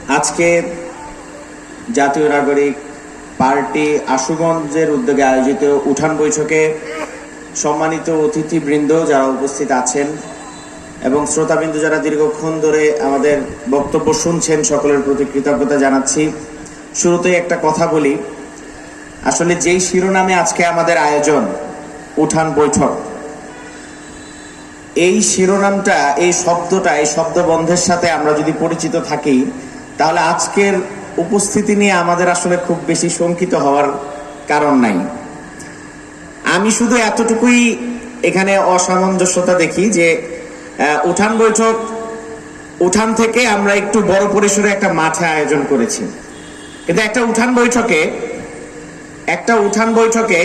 আজকে জাতীয় নাগরিক পার্টি আশুগঞ্জের উদ্যোগে আয়োজিত উঠান বৈঠকে সম্মানিত অতিথিবৃন্দ যারা উপস্থিত আছেন এবং শ্রোতাবৃন্দ যারা দীর্ঘক্ষণ ধরে আমাদের বক্তব্য শুনছেন, সকলের প্রতি কৃতজ্ঞতা জানাচ্ছি। শুরুতেই একটা কথা বলি, আসলে যেই শিরোনামে আজকে আমাদের আয়োজন উঠান বৈঠক, এই শিরোনামটা, এই শব্দটা, এই শব্দবন্ধের সাথে আমরা যদি পরিচিত থাকি তাহলে আজকের উপস্থিতি নিয়ে আমাদের আসলে খুব বেশি শঙ্কিত হওয়ার কারণ নাই। আমি শুধু এতটুকুই এখানে অসামঞ্জস্যতা দেখি যে উঠান বৈঠক, উঠান থেকে আমরা একটু বড় পরিসরে একটা মাঠে আয়োজন করেছি, কিন্তু একটা উঠান বৈঠকে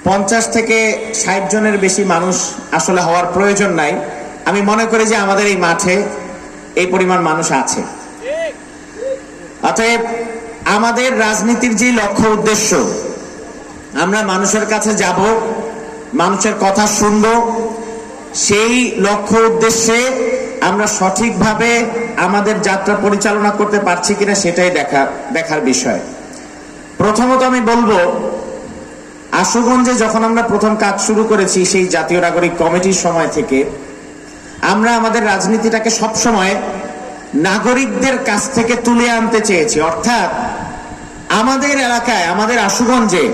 50 থেকে 60 জনের বেশি মানুষ আসলে হওয়ার প্রয়োজন নাই। আমি মনে করি যে আমাদের এই মাঠে এই পরিমাণ মানুষ আছে। অতএব আমাদের রাজনীতির যে লক্ষ্য উদ্দেশ্য, আমরা মানুষের কাছে যাব, মানুষের কথা শুনব, সেই লক্ষ্য উদ্দেশ্যে আমরা সঠিকভাবে আমাদের যাত্রা পরিচালনা করতে পারছি কিনা সেটাই দেখার বিষয়। প্রথমত আমি বলবো, আশুগঞ্জে যখন আমরা প্রথম কাজ শুরু করেছি সেই জাতীয় নাগরিক কমিটির সময় থেকে আমরা আমাদের রাজনীতিটাকে সবসময় নাগরিকদের কাছ থেকে তুলে আনতে চেয়েছি। অর্থাৎ আমাদের এলাকায়, আমাদের আশুগঞ্জে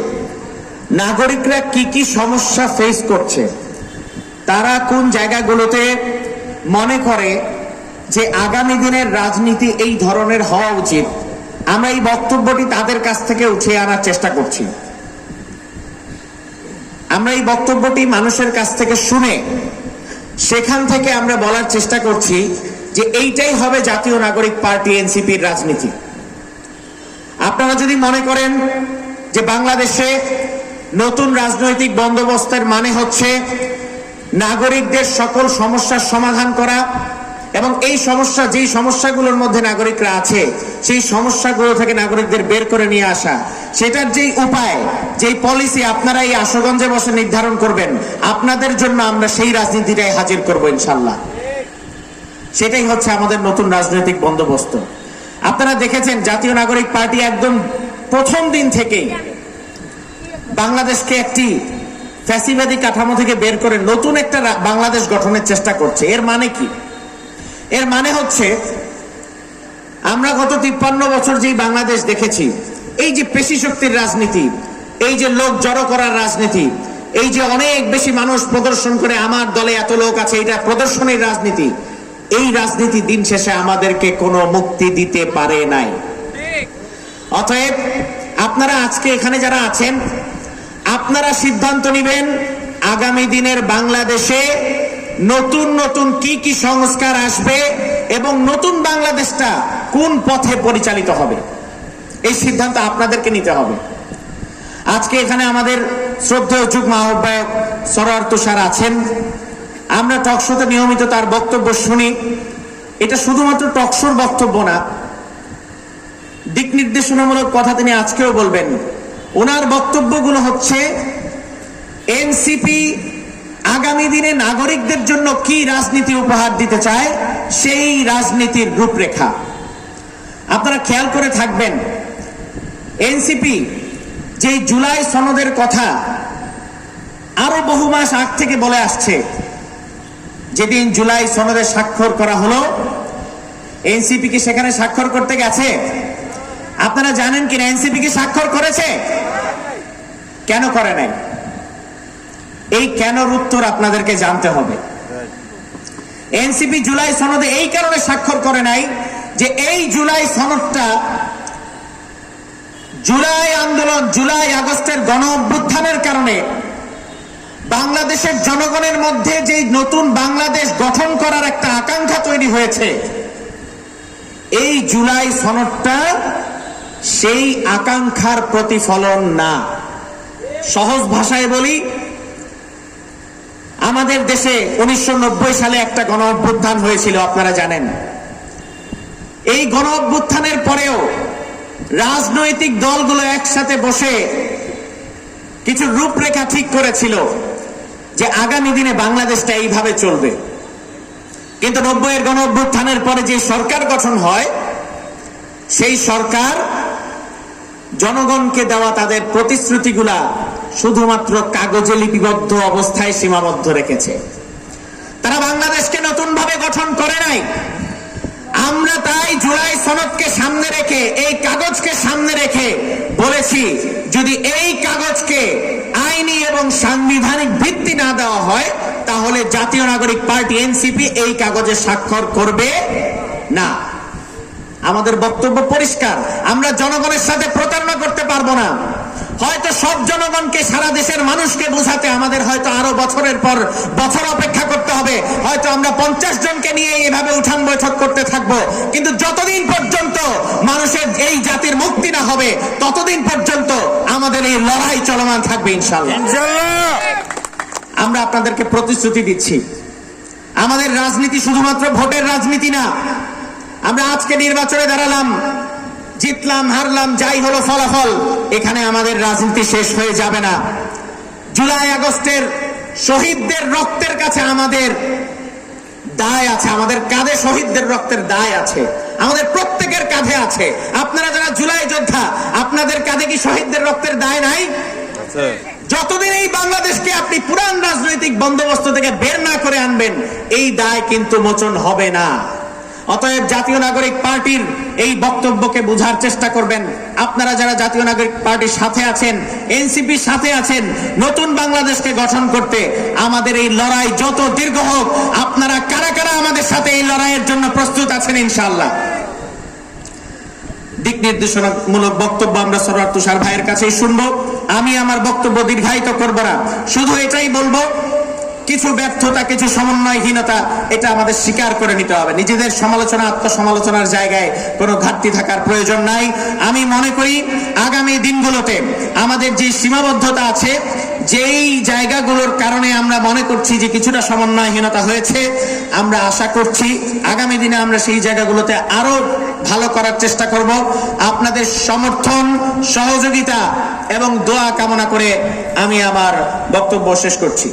নাগরিকরা কি কি সমস্যা ফেস করছে, তারা কোন জায়গাগুলোতে মনে করে যে আগামী দিনের রাজনীতি এই ধরনের হওয়া উচিত, আমরা এই বক্তব্যটি তাদের কাছ থেকে উঠিয়ে আনার চেষ্টা করছি। আমরা এই বক্তব্যটি মানুষের কাছ থেকে শুনে সেখান থেকে আমরা বলার চেষ্টা করছি যে এইটাই হবে জাতীয় নাগরিক পার্টি এনসিপির রাজনীতি। আপনারা যদি মনে করেন যে বাংলাদেশে নতুন রাজনৈতিক বন্দোবস্তের মানে হচ্ছে নাগরিকদের সকল সমস্যার সমাধান করা এবং এই যেই সমস্যাগুলোর মধ্যে নাগরিকরা আছে সেই সমস্যাগুলো থেকে নাগরিকদের বের করে নিয়ে আসা, সেটার যেই উপায়, যেই পলিসি আপনারা এই আশুগঞ্জে বসে নির্ধারণ করবেন, আপনাদের জন্য আমরা সেই রাজনীতিটাই হাজির করব ইনশাল্লাহ। সেটাই হচ্ছে আমাদের নতুন রাজনৈতিক বন্দোবস্ত। আপনারা দেখেছেন জাতীয় নাগরিক পার্টি একদম প্রথম দিন থেকেই বাংলাদেশকে একটি ফ্যাসিবাদী কাঠামো থেকে বের করে নতুন একটা বাংলাদেশ গঠনের চেষ্টা করছে। এর মানে কি? এর মানে হচ্ছে আমরা গত 53 বছর যেই বাংলাদেশ দেখেছি, এই যে পেশি শক্তির রাজনীতি, এই যে লোক জড়ো করার রাজনীতি, এই যে অনেক বেশি মানুষ প্রদর্শন করে আমার দলে এত লোক আছে, এটা প্রদর্শনের রাজনীতি, এই রাজনীতি দিন শেষে আমাদেরকে কোনো মুক্তি দিতে পারে নাই। অতএব আপনারা আজকে এখানে যারা আছেন, আপনারা সিদ্ধান্ত নেবেন আগামী দিনের বাংলাদেশে নতুন নতুন কি কি সংস্কার আসবে এবং নতুন বাংলাদেশটা কোন পথে পরিচালিত হবে, এই সিদ্ধান্ত আপনাদেরকে নিতে হবে। আজকে এখানে আমাদের শ্রদ্ধেয় যুগ্ম আহ্বায়ক সরোয়ার তুষার আছেন। আমরা টকশোতে নিয়মিত তার বক্তব্য শুনি। এটা শুধুমাত্র টকশোর বক্তব্য না, দিক নির্দেশনামূলক কথা তিনি আজকেও বলবেন। ওনার বক্তব্যগুলো হচ্ছে এনসিপি আগামী দিনে নাগরিকদের জন্য কি রাজনীতি উপহার দিতে চায়, সেই রাজনীতির রূপরেখা। আপনারা খেয়াল করে থাকবেন, এনসিপি যে জুলাই সনদের কথা আরো বহু মাস আগ থেকে বলে আসছে, যেদিন জুলাই সনদে স্বাক্ষর করা হলো, এনসিপি কি সেখানে স্বাক্ষর করতে গেছে? আপনারা জানেন কিনা এনসিপি কি স্বাক্ষর করেছে? কেন করে নাই? এই কেনর উত্তর আপনাদেরকে জানতে হবে। এনসিপি জুলাই সনদে এই কারণে স্বাক্ষর করে নাই যে এই জুলাই সনদটা জুলাই আন্দোলন, জুলাই আগস্টের গণ অভ্যুত্থানের কারণে বাংলাদেশের জনগণের মধ্যে যে নতুন বাংলাদেশ গঠন করার একটা আকাঙ্ক্ষা তৈরি হয়েছে, এই জুলাই সনদটা সেই আকাঙ্ক্ষার প্রতিফলন না। সহজ ভাষায় বলি, আমাদের দেশে 1990 সালে একটা গণ অভ্যুত্থান হয়েছিল, আপনারা জানেন। এই গণ অভ্যুত্থানের পরেও রাজনৈতিক দলগুলো একসাথে বসে কিছু রূপরেখা ঠিক করেছিল যে আগামী দিনে বাংলাদেশটা এইভাবে চলবে। কিন্তু 90-এর গণ অভ্যুত্থানের পরে যে সরকার গঠন হয়, সেই সরকার জনগণকে দেওয়া তাদের প্রতিশ্রুতিগুলা শুধুমাত্র কাগজে লিপিবদ্ধ অবস্থায় সীমাবদ্ধ রেখেছে। তারা বাংলাদেশকে নতুন ভাবে গঠন করে নাই। আমরা তাই জুলাই সনদকে সামনে রেখে, এই কাগজকে সামনে রেখে বলেছি, যদি এই কাগজকে আইনি এবং সাংবিধানিক ভিত্তি না দেওয়া হয় তাহলে জাতীয় নাগরিক পার্টি এনসিপি এই কাগজে স্বাক্ষর করবে না। আমাদের বক্তব্য পরিষ্কার, আমরা জনগণের সাথে প্রতারণা করতে পারবো না। হয়তো সব জনগণকে, সারা দেশের মানুষকে বোঝাতে আমাদের হয়তো আরো বছরের পর বছর অপেক্ষা করতে হবে। হয়তো আমরা 50 জনকে নিয়ে এভাবে উঠান বৈঠক করতে থাকবো, কিন্তু যতদিন পর্যন্ত মানুষের এই জাতির মুক্তি না হবে ততদিন পর্যন্ত আমাদের এই লড়াই চলমান থাকবে ইনশাআল্লাহ। আমরা আপনাদেরকে প্রতিশ্রুতি দিচ্ছি, আমাদের রাজনীতি শুধুমাত্র ভোটের রাজনীতি না। আমরা আজকে নির্বাচনে দাঁড়ালাম, জিতলাম হারলাম যাই হলো ফলাফল, এখানে আমাদের রাজনীতি শেষ হয়ে যাবে না। জুলাই আগস্টের শহীদদের রক্তের কাছে আমাদের দায় আছে, আমাদের কাঁধে শহীদদের রক্তের দায় আছে, আমাদের প্রত্যেকের কাঁধে আছে। আপনারা যারা জুলাই যোদ্ধা, আপনাদের কাঁধে কি শহীদদের রক্তের দায় নাই? যতদিন এই বাংলাদেশকে আপনি পুরান রাজনৈতিক বন্দোবস্ত থেকে বের না করে আনবেন, এই দায় কিন্তু মোচন হবে না। অতএব জাতীয় নাগরিক পার্টির এই বক্তব্যকে বোঝার চেষ্টা করবেন। আপনারা যারা জাতীয় নাগরিক পার্টির সাথে আছেন, এনসিপির সাথে আছেন, নতুন বাংলাদেশকে গঠন করতে আমাদের এই লড়াই যত দীর্ঘ হোক, আপনারা কারা কারা আমাদের সাথে এই লড়াইয়ের জন্য প্রস্তুত আছেন ইনশাআল্লাহ। দিক নির্দেশনামূলক বক্তব্য আমরা সরওয়ার তুষার ভাইয়ের কাছেই শুনবো। আমি আমার বক্তব্য দীর্ঘায়িত করব না, শুধু এটাই বলবো, কিছু ব্যর্থতা, কিছু সমন্বয়হীনতা এটা আমাদের স্বীকার করে নিতে হবে। নিজেদের সমালোচনা, আত্মসমালোচনার জায়গায় কোনো ঘাটতি থাকার প্রয়োজন নাই। আমি মনে করি আগামী দিনগুলোতে আমাদের যে সীমাবদ্ধতা আছে, যেই জায়গাগুলোর কারণে আমরা মনে করছি যে কিছুটা সমন্বয়হীনতা হয়েছে, আমরা আশা করছি আগামী দিনে আমরা সেই জায়গাগুলোতে আরো ভালো করার চেষ্টা করব। আপনাদের সমর্থন, সহযোগিতা এবং দোয়া কামনা করে আমি আমার বক্তব্য শেষ করছি।